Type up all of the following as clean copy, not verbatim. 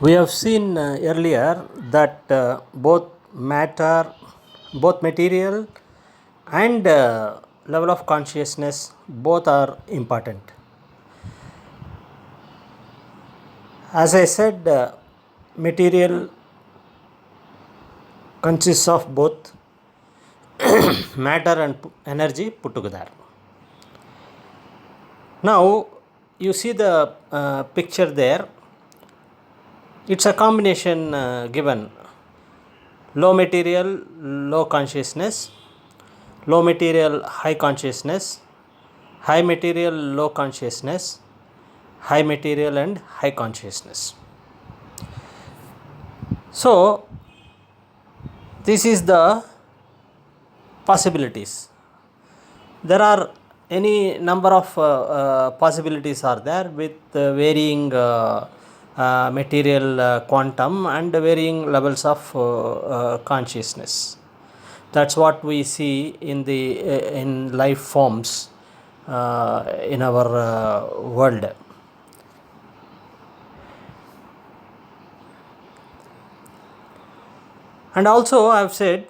We have seen earlier that both material and level of consciousness, both are important. As I said, material consists of both matter and energy put together. Now you see the picture there. It's a combination given: low material, low consciousness; low material, high consciousness; high material, low consciousness; high material and high consciousness. So this is the possibilities. There are any number of possibilities are there with varying material quantum and varying levels of consciousness. That's what we see in the in life forms in our world. And also I have said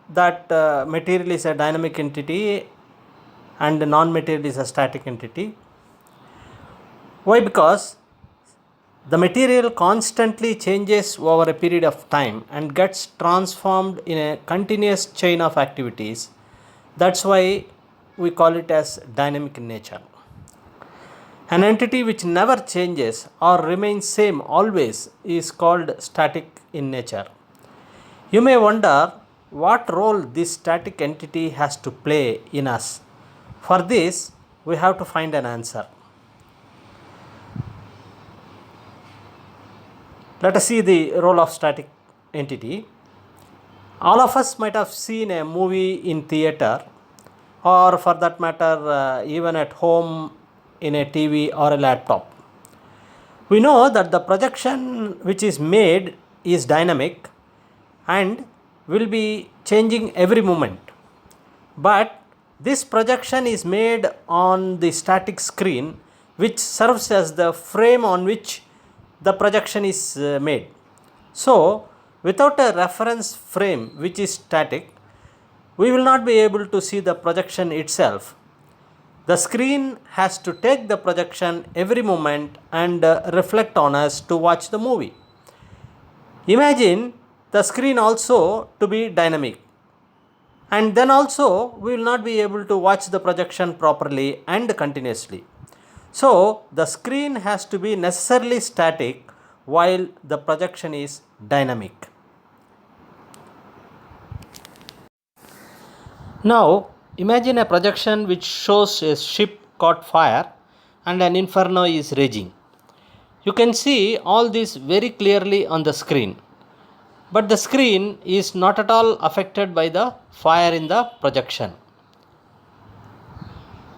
that material is a dynamic entity and non-material is a static entity. Why? Because the material constantly changes over a period of time and gets transformed in a continuous chain of activities. That's why we call it as dynamic in nature. An entity which never changes or remains same always is called static in nature. You may wonder what role this static entity has to play in us. For this, we have to find an answer. Let us see the role of static entity. All of us might have seen a movie in theater, or for that matter even at home in a TV or a laptop. We know that the projection which is made is dynamic and will be changing every moment. But this projection is made on the static screen, which serves as the frame on which the projection is made. So without a reference frame which is static, we will not be able to see the projection itself. The screen has to take the projection every moment and reflect on us to watch the movie. Imagine the screen also to be dynamic, and then also we will not be able to watch the projection properly and continuously. So the screen has to be necessarily static while the projection is dynamic. Now imagine a projection which shows a ship caught fire and an inferno is raging. You can see all this very clearly on the screen. But the screen is not at all affected by the fire in the projection.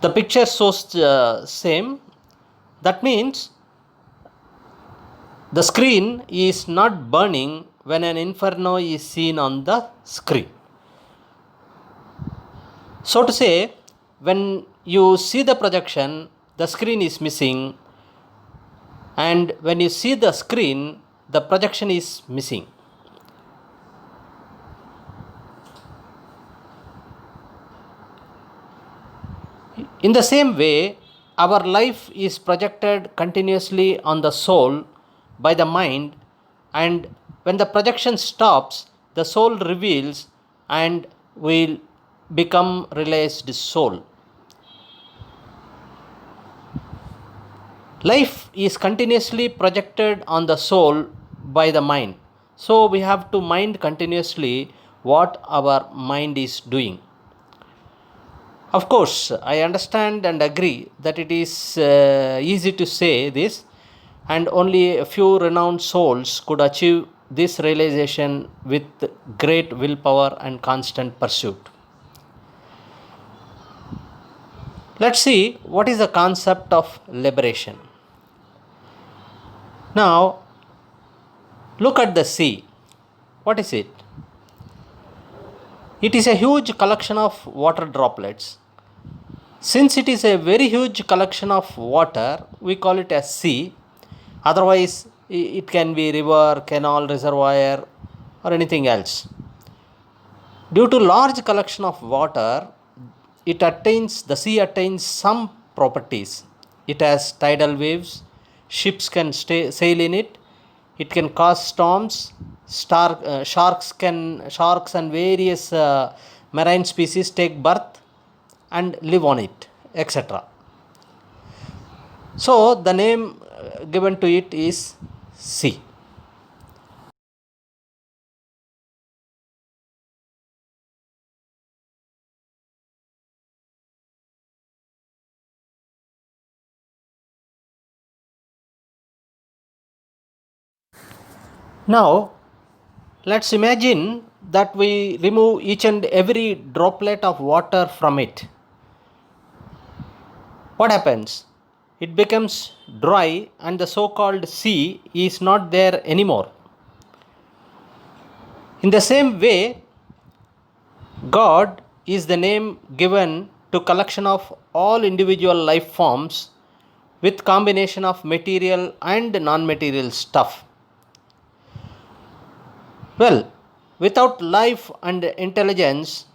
The picture shows the same. That means the screen is not burning when an inferno is seen on the screen. So to say, when you see the projection, the screen is missing, and when you see the screen, the projection is missing. In the same way, our life is projected continuously on the soul by the mind, and when the projection stops, the soul reveals and will become realized soul. Life is continuously projected on the soul by the mind. So we have to mind continuously what our mind is doing. Of course, I understand and agree that it is easy to say this, and only a few renowned souls could achieve this realization with great willpower and constant pursuit. Let's see what is the concept of liberation. Now, look at the sea. What is it? It is a huge collection of water droplets. Since it is a very huge collection of water, we call it a sea. Otherwise, It can be river, canal, reservoir, or anything else. Due to large collection of water, the sea attains some properties. It has tidal waves, ships can sail in it, it can cause storms, sharks and various marine species take birth and live on it, etc. So the name given to it is sea. Now let's imagine that we remove each and every droplet of water from it. What happens? It becomes dry and the so called sea is not there anymore. In the same way, God is the name given to collection of all individual life forms with combination of material and non-material stuff. Well, without life and intelligence,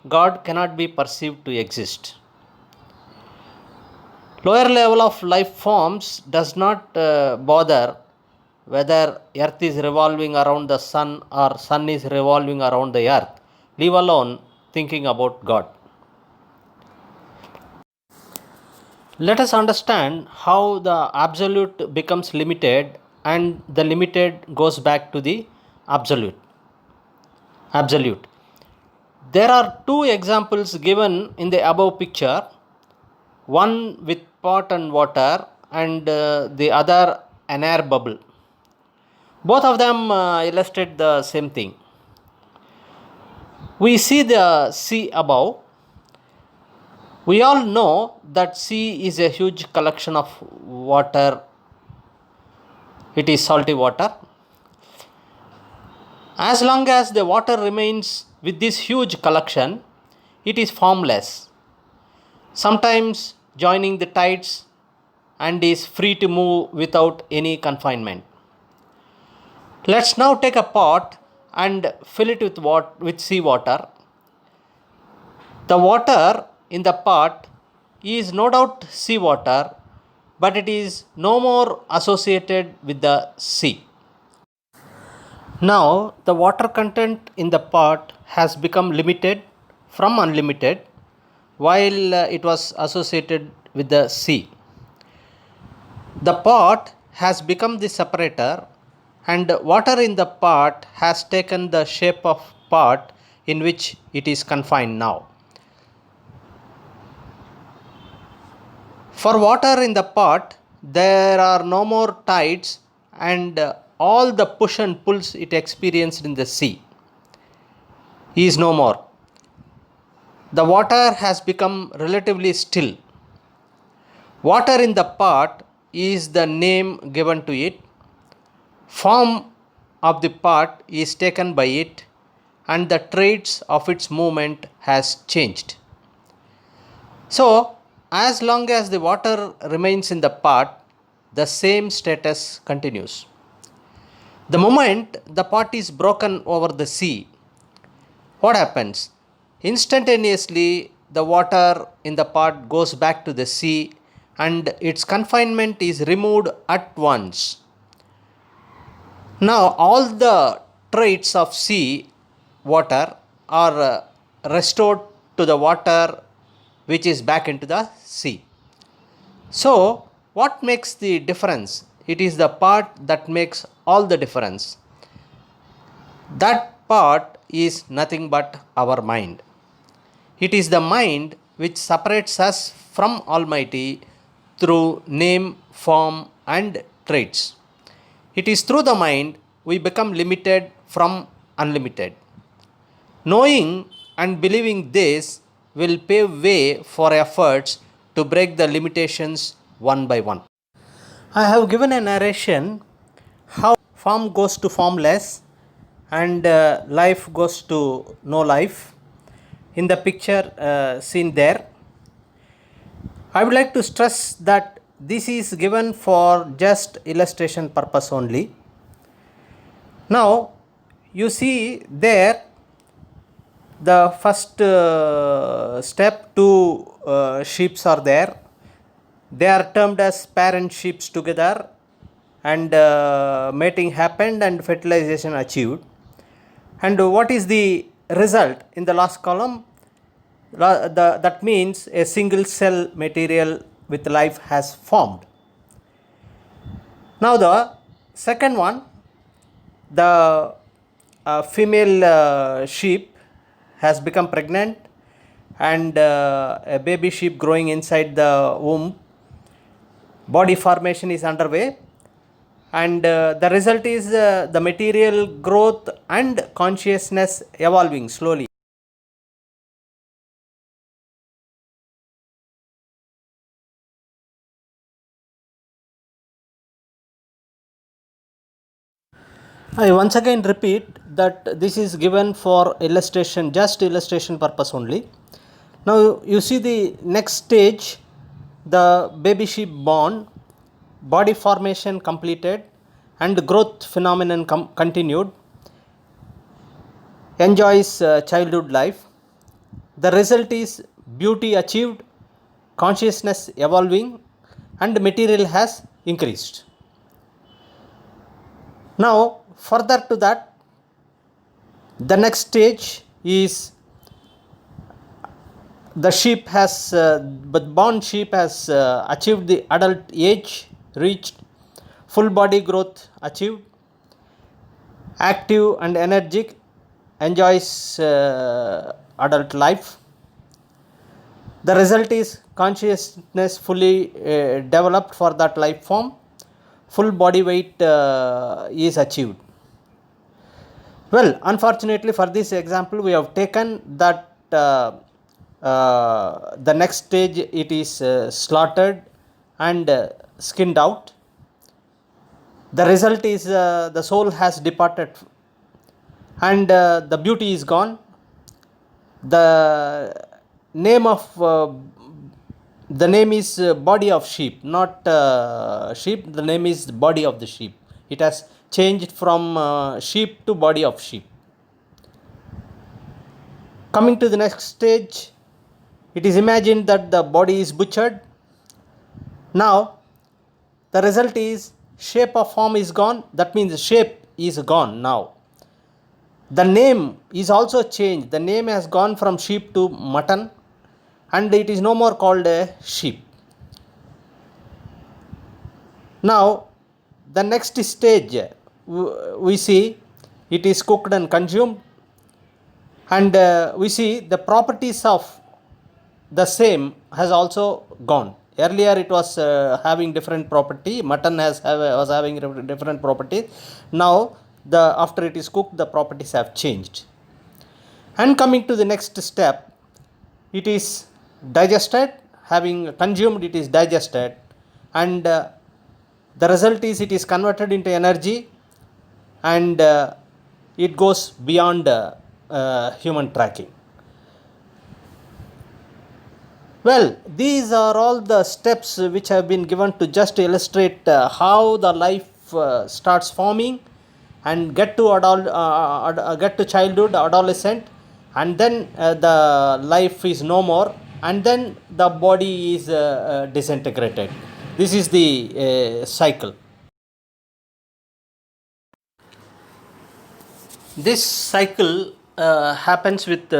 God cannot be perceived to exist. Lower level of life forms does not bother whether earth is revolving around the sun or sun is revolving around the earth, leave alone thinking about God. Let us understand how the absolute becomes limited and the limited goes back to the absolute. There are two examples given in the above picture, one with pot and water and the other an air bubble. Both of them illustrate the same thing. We see the sea above. We all know that sea is a huge collection of water. It is salty water. As long as the water remains with this huge collection, it is formless, sometimes joining the tides and is free to move without any confinement. Let's now take a pot and fill it with seawater. The water in the pot is no doubt seawater, but it is no more associated with the sea. Now the water content in the pot has become limited from unlimited while it was associated with the sea. The pot has become the separator and water in the pot has taken the shape of pot in which it is confined now. For water in the pot, there are no more tides and all the push and pulls it experienced in the sea is no more. The water has become relatively still. Water in the pot is the name given to it. Form of the pot is taken by it and the traits of its movement has changed. So, as long as the water remains in the pot, the same status continues. The moment the pot is broken over the sea, what happens? Instantaneously, the water in the pot goes back to the sea and its confinement is removed at once. Now, all the traits of sea water are restored to the water which is back into the sea. So, what makes the difference? It is the part that makes all the difference. That part is nothing but our mind. It is the mind which separates us from Almighty through name, form, and traits. It is through the mind we become limited from unlimited. Knowing and believing this will pave way for efforts to break the limitations one by one. I have given a narration how form goes to formless and life goes to no life in the picture seen there. I would like to stress that this is given for just illustration purpose only. Now you see there the first step, two sheeps are there. They are termed as parent sheeps together, and mating happened and fertilization achieved. And what is the result in the last column? That means a single cell material with life has formed. Now the second one, the female sheep has become pregnant, and a baby sheep growing inside the womb. Body formation is underway, and the result is the material growth and consciousness evolving slowly. I once again repeat that this is given for illustration, just illustration purpose only. Now you see the next stage, the baby sheep born, body formation completed, and growth phenomenon continued, enjoys childhood life. The result is beauty achieved, consciousness evolving, and material has increased. Now further to that, the next stage is the sheep has but born sheep has achieved the adult age, reached full body growth achieved, active and energetic, enjoys adult life. The result is consciousness fully developed for that life form, full body weight is achieved. Well, unfortunately for this example, we have taken that the next stage it is slaughtered and skinned out. The result is the soul has departed, and the beauty is gone. The name of the name is body of sheep, not sheep. The name is body of the sheep. It has changed from sheep to body of sheep. Coming to the next stage, it is imagined that the body is butchered. Now the result is shape of form is gone. That means shape is gone. Now the name is also changed. The name has gone from sheep to mutton, and it is no more called a sheep. Now the next stage, we see it is cooked and consumed, and we see the properties of the same has also gone. Earlier it was having different property. Mutton was having different properties. Now after it is cooked, the properties have changed. And coming to the next step, it is digested. Having consumed, it is digested, and the result is it is converted into energy, and it goes beyond human tracking. Well, these are all the steps which have been given to just illustrate how the life starts forming and get to childhood, adolescent, and then the life is no more, and then the body is disintegrated. This is the cycle. This cycle happens with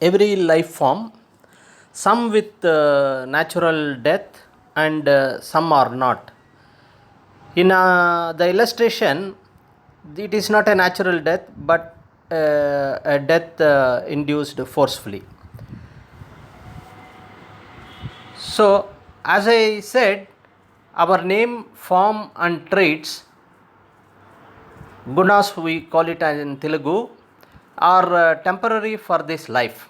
every life form, some with natural death, and some are not. In the illustration, it is not a natural death, but a death induced forcefully. So, as I said, our name, form, and traits, gunas we call it in Telugu, are temporary for this life.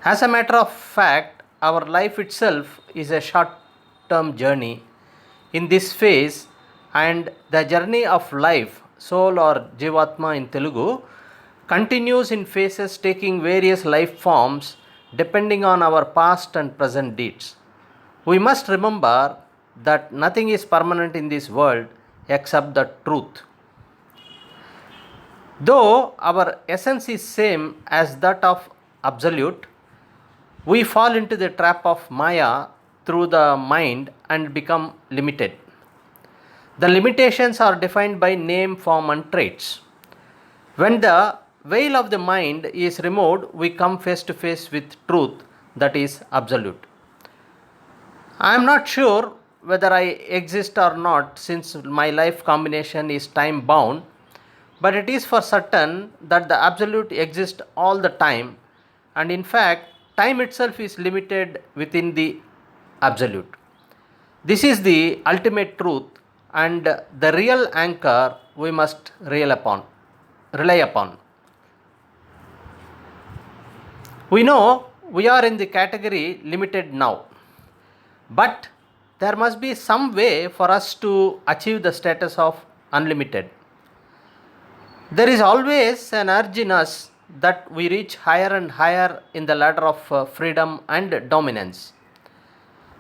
As a matter of fact, our life itself is a short term journey in this phase, and the journey of life, soul or jivatma in Telugu, continues in phases taking various life forms depending on our past and present deeds. We must remember that nothing is permanent in this world except the truth. Though our essence is same as that of absolute, we fall into the trap of Maya through the mind and become limited. The limitations are defined by name, form, and traits. When the veil of the mind is removed, we come face to face with truth, that is absolute. I am not sure whether I exist or not, since my life combination is time bound, but it is for certain that the absolute exists all the time, and in fact time itself is limited within the absolute. This is the ultimate truth and the real anchor we must rely upon. We know we are in the category limited now, but there must be some way for us to achieve the status of unlimited. There is always an urge in us that we reach higher and higher in the ladder of freedom and dominance.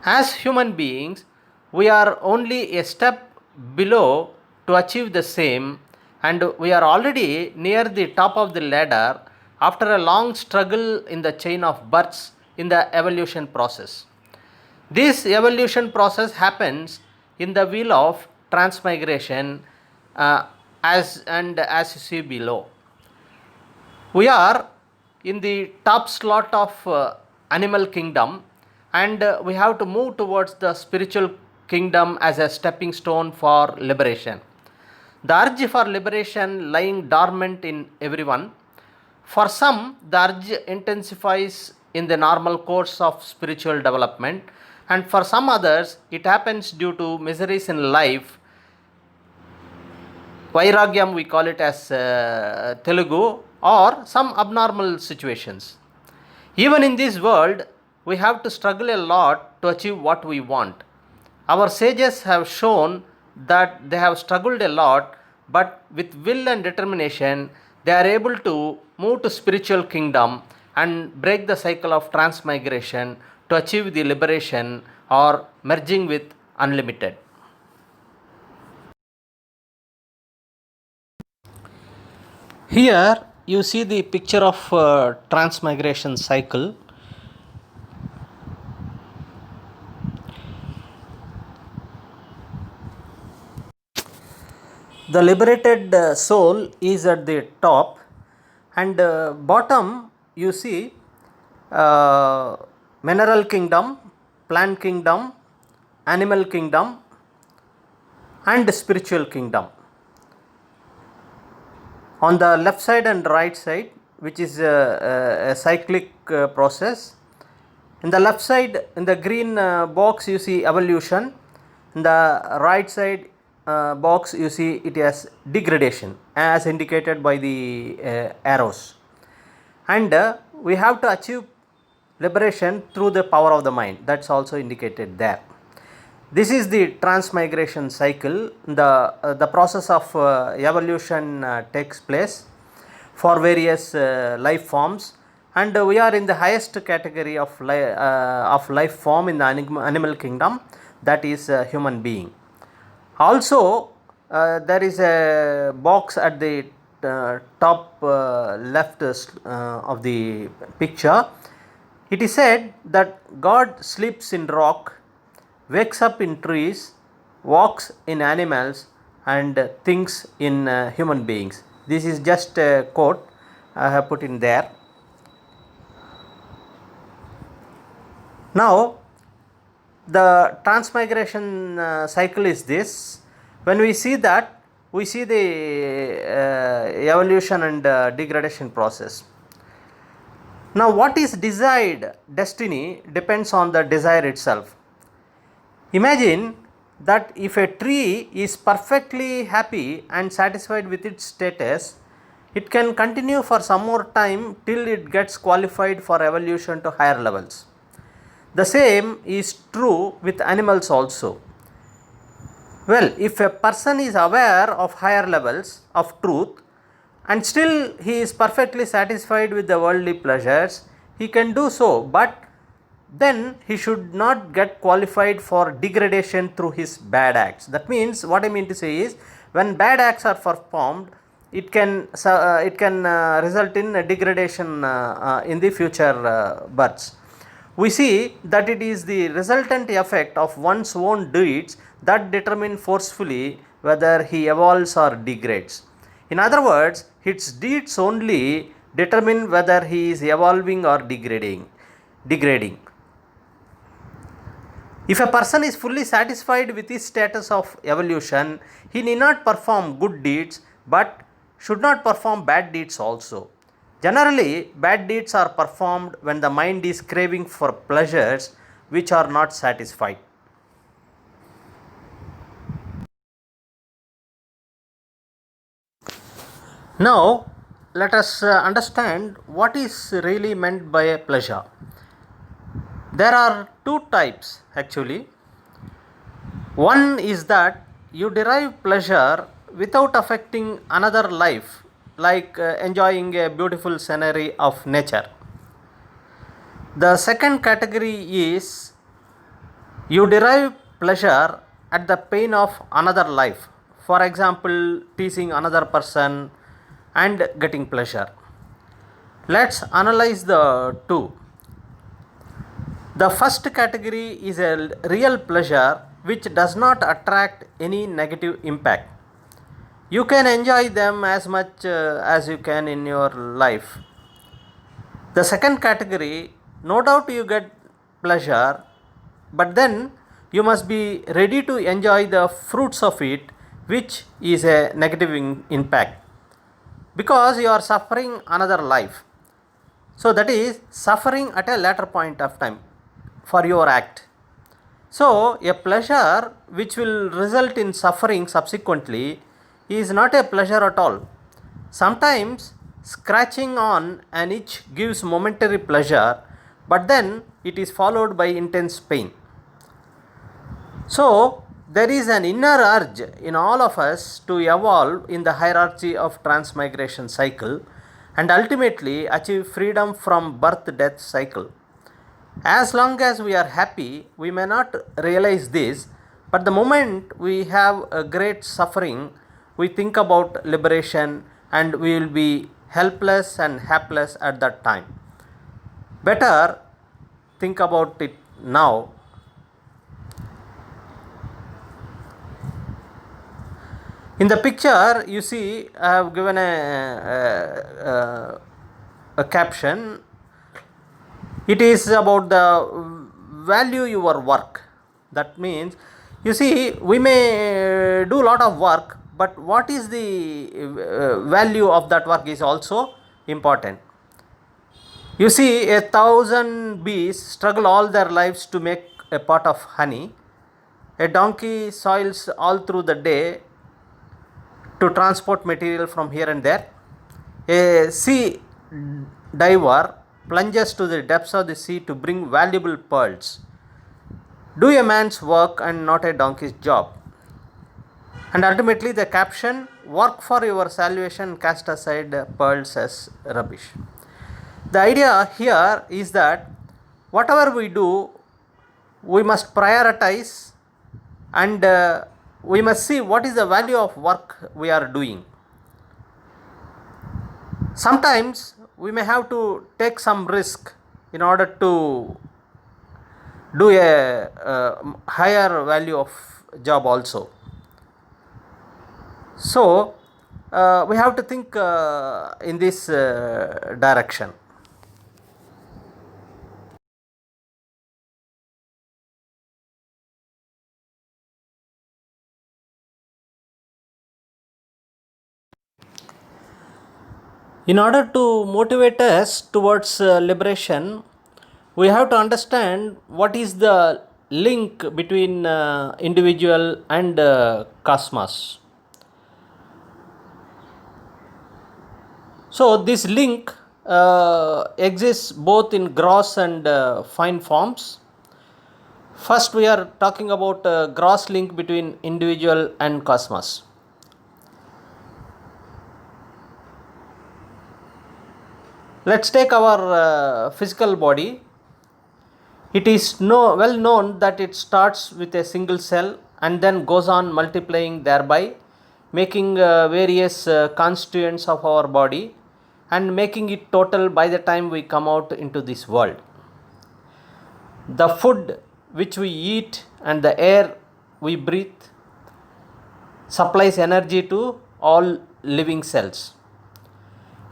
As human beings, we are only a step below to achieve the same, and we are already near the top of the ladder after a long struggle in the chain of births in the evolution process. This evolution process happens in the wheel of transmigration, as you see below. We are in the top slot of animal kingdom, and we have to move towards the spiritual kingdom as a stepping stone for liberation. The urge for liberation lying dormant in everyone. For some, the urge intensifies in the normal course of spiritual development, and for some others, it happens due to miseries in life. Vairagyam, we call it as Telugu, or some abnormal situations. Even in this world, we have to struggle a lot to achieve what we want. Our sages have shown that they have struggled a lot, but with will and determination, they are able to move to spiritual kingdom and break the cycle of transmigration to achieve the liberation or merging with unlimited. Here you see the picture of transmigration cycle. The liberated soul is at the top, and bottom you see mineral kingdom, plant kingdom, animal kingdom, and spiritual kingdom. On the left side and right side, which is a cyclic process. In the left side, in the green box, you see evolution. In the right side box, you see it as degradation, as indicated by the arrows. And we have to achieve liberation through the power of the mind. That's also indicated there. This is the transmigration cycle. The process of evolution takes place for various life forms, and we are in the highest category of life form in the animal kingdom, that is human being. Also, there is a box at the top left of the picture. It is said that God sleeps in rock, wakes up in trees, walks in animals, and thinks in human beings. This is just a quote I have put in there. Now, the transmigration cycle is this. When we see that, we see the evolution and degradation process. Now, what is desired destiny depends on the desire itself. Imagine that if a tree is perfectly happy and satisfied with its status, it can continue for some more time till it gets qualified for evolution to higher levels. The same is true with animals also. Well, if a person is aware of higher levels of truth and still he is perfectly satisfied with the worldly pleasures, he can do so, but then he should not get qualified for degradation through his bad acts. That means, what I mean to say is, when bad acts are performed, it can result in a degradation in the future births. We see that it is the resultant effect of one's own deeds that determine forcefully whether he evolves or degrades. In other words, his deeds only determine whether he is evolving or degrading. If a person is fully satisfied with his status of evolution, he need not perform good deeds but should not perform bad deeds also. Generally, bad deeds are performed when the mind is craving for pleasures which are not satisfied. Now, let us understand what is really meant by a pleasure. There are two types actually. One is that you derive pleasure without affecting another life, like enjoying a beautiful scenery of nature. The second category is you derive pleasure at the pain of another life. For example, teasing another person and getting pleasure. Let's analyze the two. The first category is a real pleasure which does not attract any negative impact. You can enjoy them as much as you can in your life. The second category, no doubt you get pleasure, but then you must be ready to enjoy the fruits of it, which is a negative impact, because you are suffering another life. So that is suffering at a later point of time for your act. So a pleasure which will result in suffering subsequently is not a pleasure at all. Sometimes scratching on an itch gives momentary pleasure, but then it is followed by intense pain. So there is an inner urge in all of us to evolve in the hierarchy of transmigration cycle and ultimately achieve freedom from birth-death cycle. As long as we are happy, we may not realize this, but the moment we have a great suffering, we think about liberation and we will be helpless and hapless at that time. Better think about it now. In the picture, you see, I have given a caption. It is about the value your work. That means, you see, we may do a lot of work, but what is the value of that work is also important. You see, 1,000 bees struggle all their lives to make a pot of honey. A donkey soils all through the day to transport material from here and there. A sea diver plunges to the depths of the sea to bring valuable pearls. Do a man's work and not a donkey's job. And ultimately the caption, work for your salvation, cast aside pearls as rubbish. The idea here is that whatever we do, we must prioritize and we must see what is the value of work we are doing. Sometimes we may have to take some risk in order to do a higher value of job also. So we have to think in this direction. In order to motivate us towards liberation, we have to understand what is the link between individual and cosmos. So this link exists both in gross and fine forms. First, we are talking about gross link between individual and cosmos. Let's take our physical body. It is well known that it starts with a single cell and then goes on multiplying, thereby making various constituents of our body and making it total by the time we come out into this world. The food which we eat and the air we breathe supplies energy to all living cells.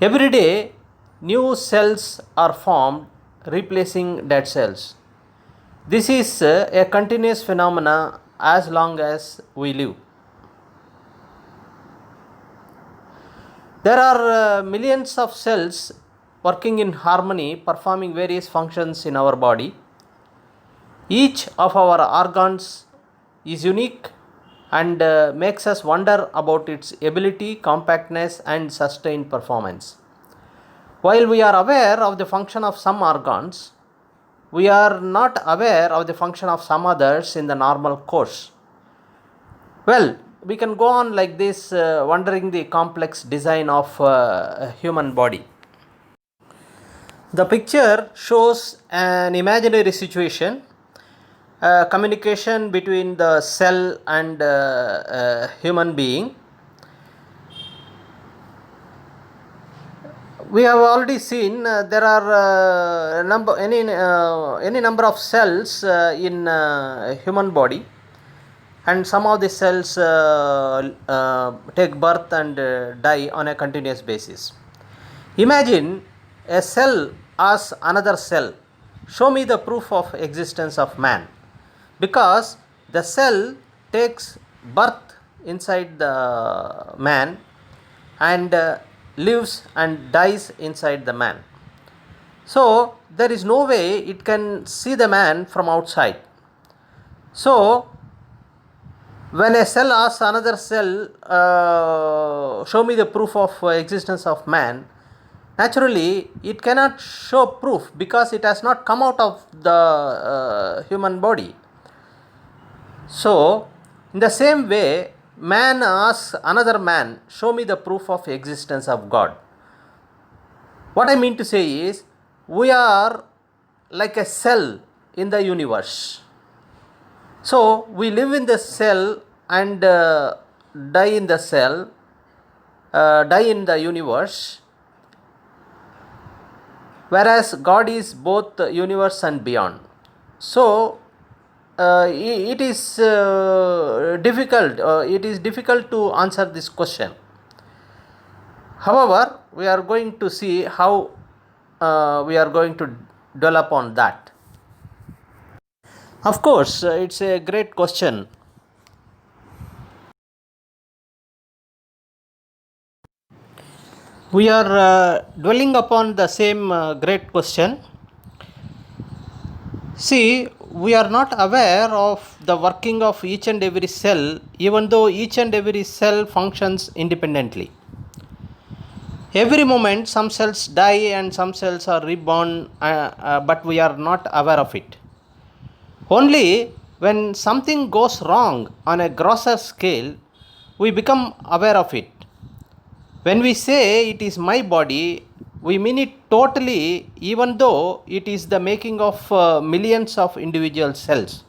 Every day, new cells are formed, replacing dead cells. This is a continuous phenomena as long as we live. There are millions of cells working in harmony, performing various functions in our body. Each of our organs is unique and makes us wonder about its ability, compactness, and sustained performance. While we are aware of the function of some organs, we are not aware of the function of some others in the normal course. Well, we can go on like this, wondering the complex design of a human body. The picture shows an imaginary situation, communication between the cell and human being. We have already seen there are any number of cells in human body, and some of the cells take birth and die on a continuous basis. Imagine a cell asks another cell, show me the proof of existence of man, because the cell takes birth inside the man and lives and dies inside the man. So there is no way it can see the man from outside. So when a cell asks another cell, show me the proof of existence of man, naturally it cannot show proof because it has not come out of the human body. So in the same way, man asks another man, show me the proof of existence of God. What I mean to say is, we are like a cell in the universe. So we live in the cell and die in the cell, die in the universe, whereas God is both universe and beyond. So it is difficult. It is difficult to answer this question. However, we are going to see how we are going to dwell upon that. Of course, it's a great question. We are dwelling upon the same great question. See, we are not aware of the working of each and every cell, even though each and every cell functions independently. Every moment, some cells die and some cells are reborn, but we are not aware of it. Only when something goes wrong on a grosser scale, we become aware of it. When we say it is my body, we mean it totally, even though it is the making of millions of individual cells.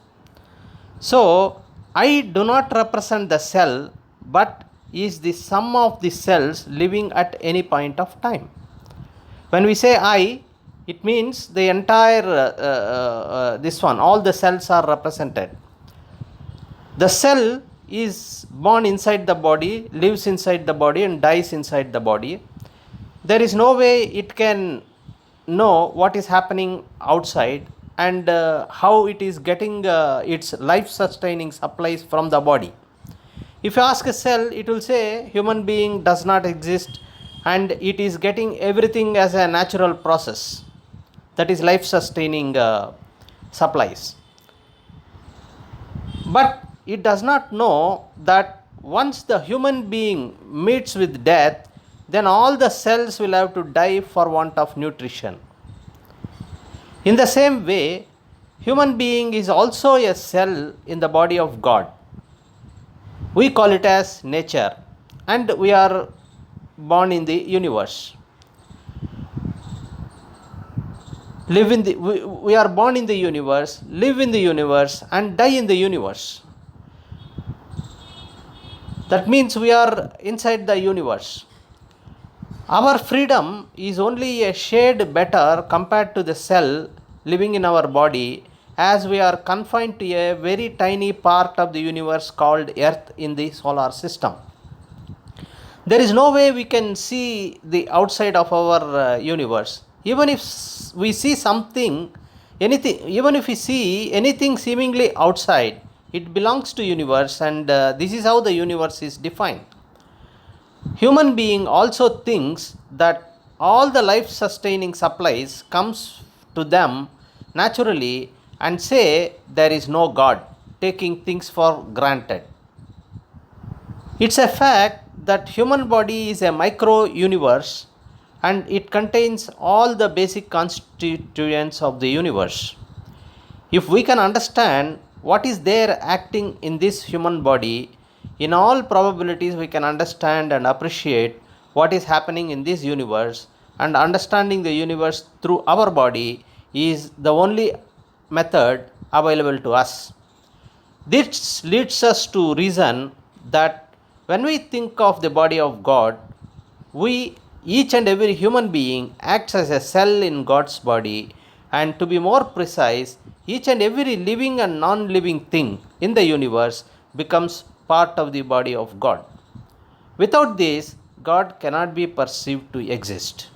So, I do not represent the cell, but is the sum of the cells living at any point of time. When we say I, it means the entire this one, all the cells are represented. The cell is born inside the body, lives inside the body and dies inside the body. There is no way it can know what is happening outside and how it is getting its life sustaining supplies from the body. If you ask a cell, it will say human being does not exist and it is getting everything as a natural process, that is life sustaining supplies. But it does not know that once the human being meets with death, then all the cells will have to die for want of nutrition. In the same way, human being is also a cell in the body of God. We call it as nature, and we are born in the universe. we are born in the universe, live in the universe, and die in the universe. That means we are inside the universe. Our freedom is only a shade better compared to the cell living in our body, as we are confined to a very tiny part of the universe called Earth in the solar system. There is no way we can see the outside of our universe. Even if we see even if we see anything seemingly outside, it belongs to universe, and this is how the universe is defined. Human being also thinks that all the life sustaining supplies comes to them naturally and say there is no God, taking things for granted. It's a fact that human body is a micro universe and it contains all the basic constituents of the universe. If we can understand what is there acting in this human body, in all probabilities we can understand and appreciate what is happening in this universe, and understanding the universe through our body is the only method available to us. This leads us to reason that when we think of the body of God, each and every human being acts as a cell in God's body, and to be more precise, each and every living and non-living thing in the universe becomes part of the body of God. Without this, God cannot be perceived to exist.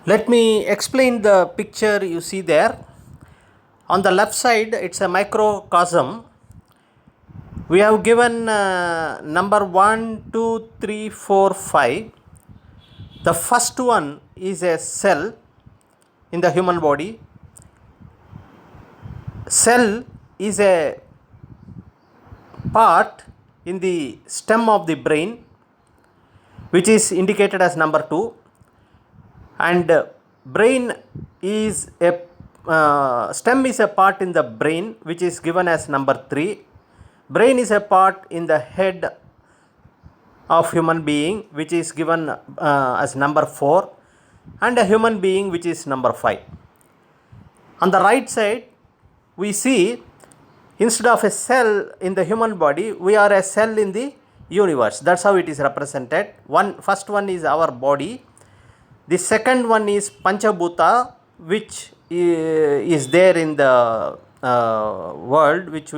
Let me explain the picture you see there. On the left side, it's a microcosm. We have given number 1, 2, 3, 4, 5. The first one is a cell in the human body. Cell is a part in the stem of the brain, which is indicated as number 2, and brain is a stem is a part in the brain, which is given as number 3. Brain is a part in the head of human being, which is given as number 4, and a human being, which is number 5. On the right side, we see instead of a cell in the human body, we are a cell in the universe. That's how it is represented. First one is our body. The second one is Panchabhuta, which is there in the world, which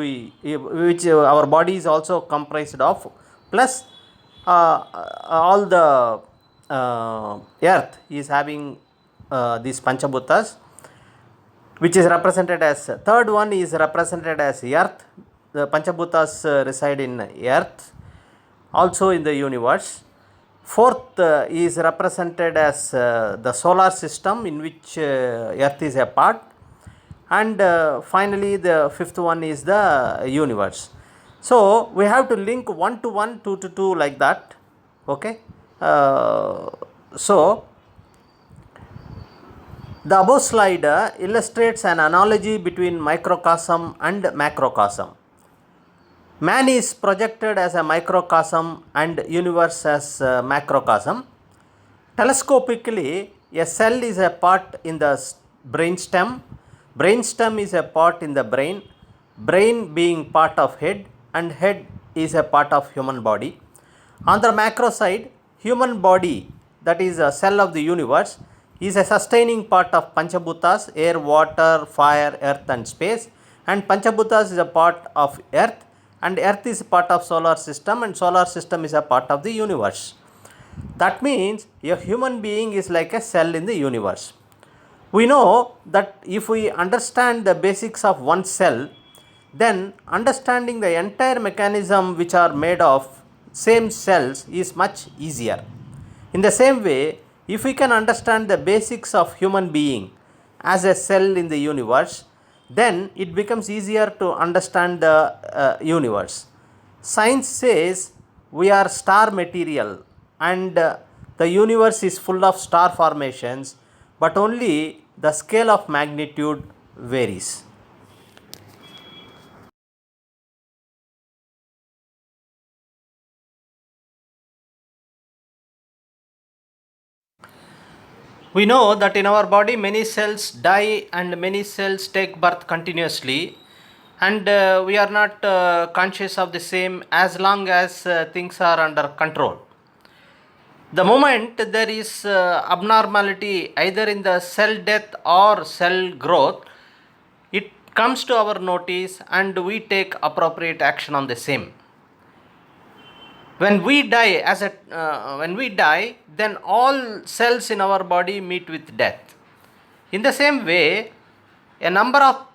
our body is also comprised of, plus all the earth is having these Panchabhutas, which is represented as, third one is represented as earth. The Panchabhutas reside in earth, also in the universe. Fourth is represented as the solar system, in which earth is a part, and finally the fifth one is the universe. So we have to link 1 to 1, 2 to 2, like that. Okay. So the above slide illustrates an analogy between microcosm and macrocosm. Man is projected as a microcosm and universe as a macrocosm. Telescopically, a cell is a part in the brainstem. Brainstem is a part in the brain. Brain being part of head, and head is a part of human body. On the macro side, human body, that is a cell of the universe, is a sustaining part of Panchabhutas: air, water, fire, earth and space. And Panchabhutas is a part of earth, and earth is a part of solar system, and solar system is a part of the universe. That means a human being is like a cell in the universe. We know that if we understand the basics of one cell, then understanding the entire mechanism which are made of same cells is much easier. In the same way, if we can understand the basics of human being as a cell in the universe, then it becomes easier to understand the universe. Science says we are star material, and the universe is full of star formations, but only the scale of magnitude varies. We know that in our body many cells die and many cells take birth continuously, and we are not conscious of the same as long as things are under control. The moment there is abnormality either in the cell death or cell growth, it comes to our notice and we take appropriate action on the same. When we die, then all cells in our body meet with death. In the same way, a number of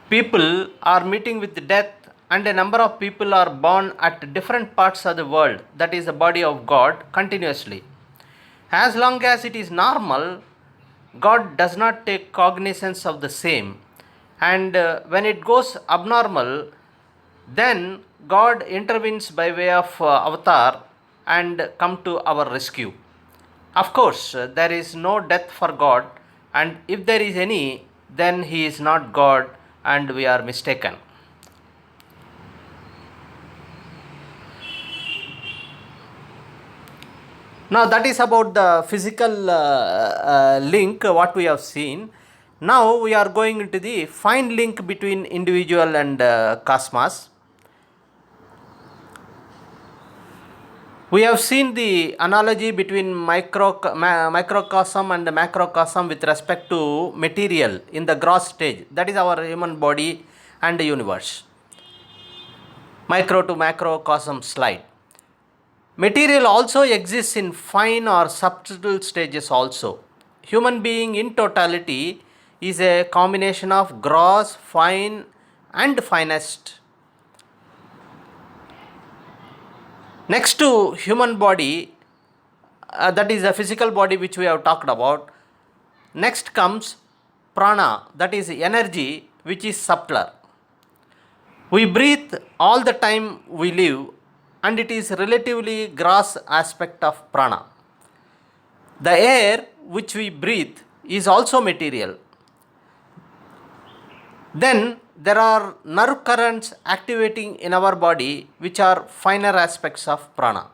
people are meeting with death, and a number of people are born at different parts of the world, that is the body of God, continuously. As long as it is normal, God does not take cognizance of the same, and when it goes abnormal, then God intervenes by way of avatar and come to our rescue. Of course, there is no death for God, and if there is any, then He is not God and we are mistaken. Now that is about the physical link what we have seen. Now we are going into the fine link between individual and cosmos. We have seen the analogy between microcosm and macrocosm with respect to material in the gross stage, that is our human body and the universe. Micro to macrocosm slide. Material also exists in fine or subtle stages also. Human being in totality is a combination of gross, fine and finest. Next to human body, that is the physical body which we have talked about. Next comes prana, that is energy which is subtler. We breathe all the time we live, and it is relatively gross aspect of prana. The air which we breathe is also material. Then there are nerve currents activating in our body which are finer aspects of prana.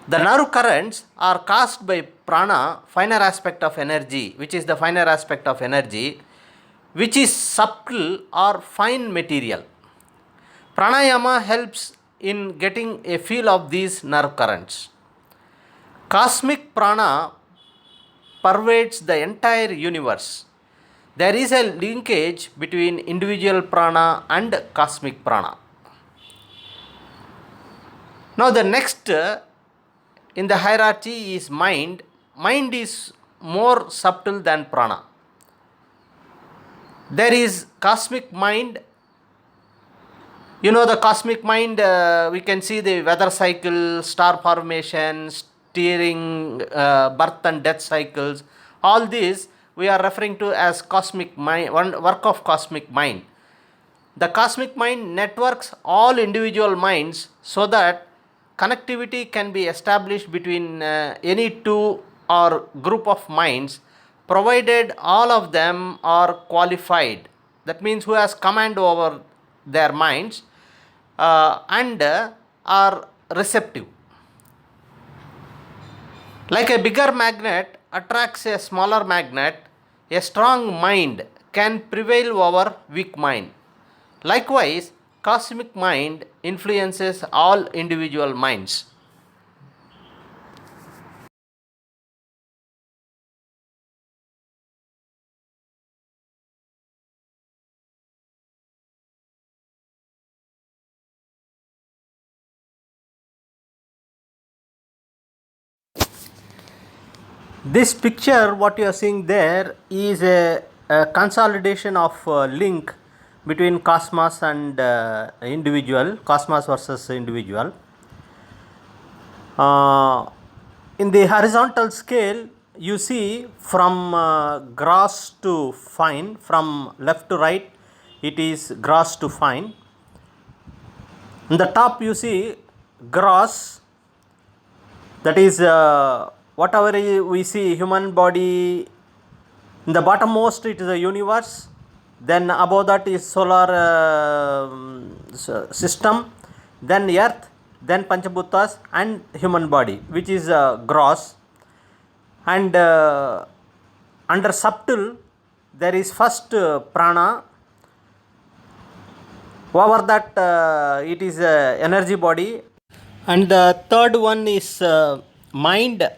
The nerve currents are caused by prana, finer aspect of energy, which is the finer aspect of energy, which is subtle or fine material. Pranayama helps in getting a feel of these nerve currents. Cosmic prana pervades the entire universe. There is a linkage between individual prana and cosmic prana. Now the next in the hierarchy is mind. Mind is more subtle than prana. There is cosmic mind. You know the cosmic mind, we can see the weather cycle, star formation, steering, birth and death cycles. All these we are referring to as cosmic mind, one work of cosmic mind. The cosmic mind networks all individual minds so that connectivity can be established between any two or group of minds, provided all of them are qualified. That means who has command over their minds and are receptive. Like a bigger magnet attracts a smaller magnet, a strong mind can prevail over weak mind. Likewise, cosmic mind influences all individual minds. This picture, what you are seeing there, is a consolidation of link between cosmos and individual, cosmos versus individual. In the horizontal scale, you see from gross to fine, from left to right, it is gross to fine. In the top, you see gross, that is whatever we see, human body In the bottommost it is the universe, then above that is solar system, then earth, then Panchabhutas and human body, which is gross. And under subtle there is first prana. Over that it is energy body. And the third one is mind,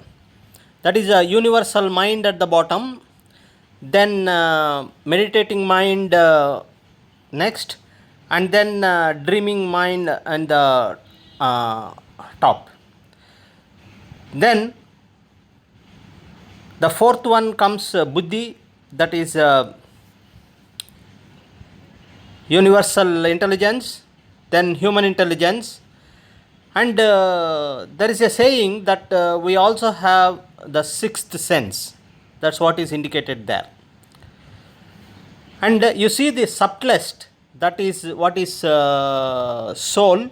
that is a universal mind at the bottom, then meditating mind next, and then dreaming mind and the top. Then the fourth one comes buddhi, that is universal intelligence, then human intelligence. And there is a saying that we also have the sixth sense. That's what is indicated there. And you see the subtlest, that is what is soul.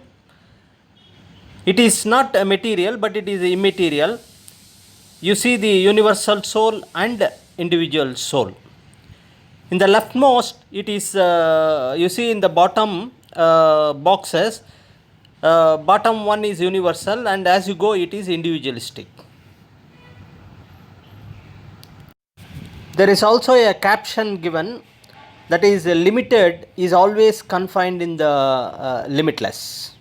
It is not a material, but it is immaterial. You see the universal soul and individual soul. In the leftmost, it is you see in the bottom boxes, bottom one is universal, and as you go it is individualistic. There is also a caption given, that is limited is always confined in the limitless.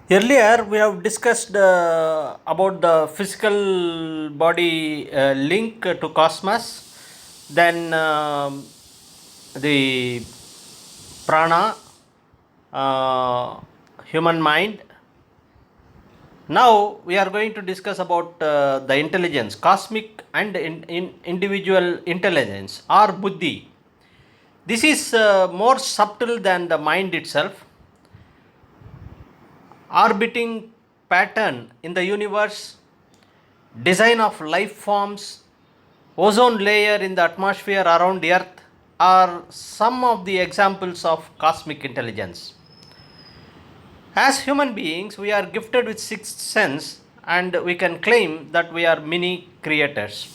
Earlier we have discussed about the physical body link to cosmos, then the prana, human mind. Now we are going to discuss about the intelligence, cosmic and individual intelligence or buddhi. This is more subtle than the mind itself. Orbiting pattern in the universe, design of life forms, ozone layer in the atmosphere around earth are some of the examples of cosmic intelligence. As human beings, we are gifted with sixth sense, and we can claim that we are mini creators.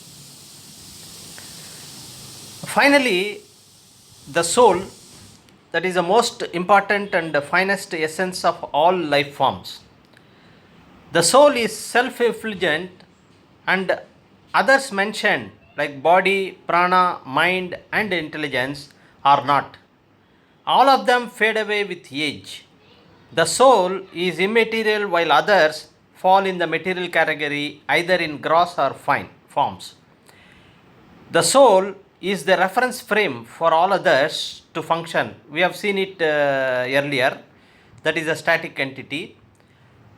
Finally, the soul, that is the most important and the finest essence of all life forms. The soul is self-effulgent, and others mentioned like body, prana, mind and intelligence are not. All of them fade away with age. The soul is immaterial while others fall in the material category either in gross or fine forms. The soul is the reference frame for all others to function. We have seen it earlier. That is a static entity.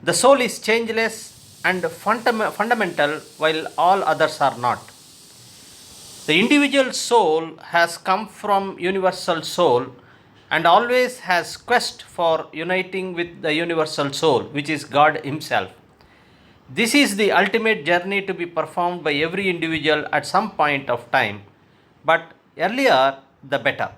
The soul is changeless and fundamental while all others are not. The individual soul has come from universal soul and always has quest for uniting with the universal soul, which is God himself. This is the ultimate journey to be performed by every individual at some point of time, but earlier the better.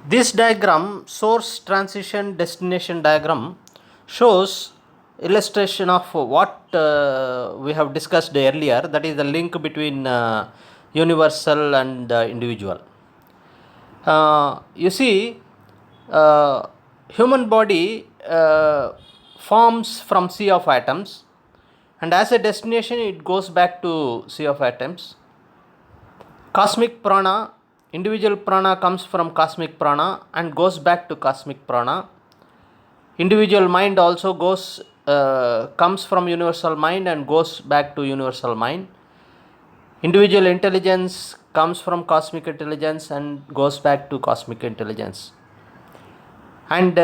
This diagram, source transition destination diagram, shows illustration of what we have discussed earlier, that is the link between universal and individual. You see, human body forms from sea of atoms, and as a destination it goes back to sea of atoms. Cosmic prana, individual prana comes from cosmic prana and goes back to cosmic prana. Individual mind also comes from universal mind and goes back to universal mind. Individual intelligence comes from cosmic intelligence and goes back to cosmic intelligence. And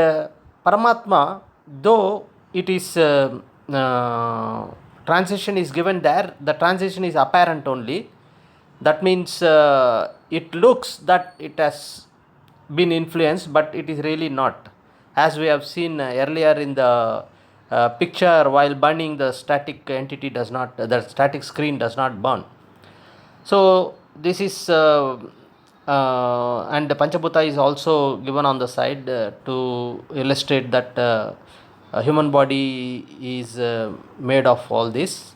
Paramatma, though it is transition is given there, the transition is apparent only. That means it looks that it has been influenced, but it is really not. As we have seen earlier in the picture, while burning, the static entity does not, the static screen does not burn. So this is And the Panchabhuta is also given on the side to illustrate that a human body is made of all this.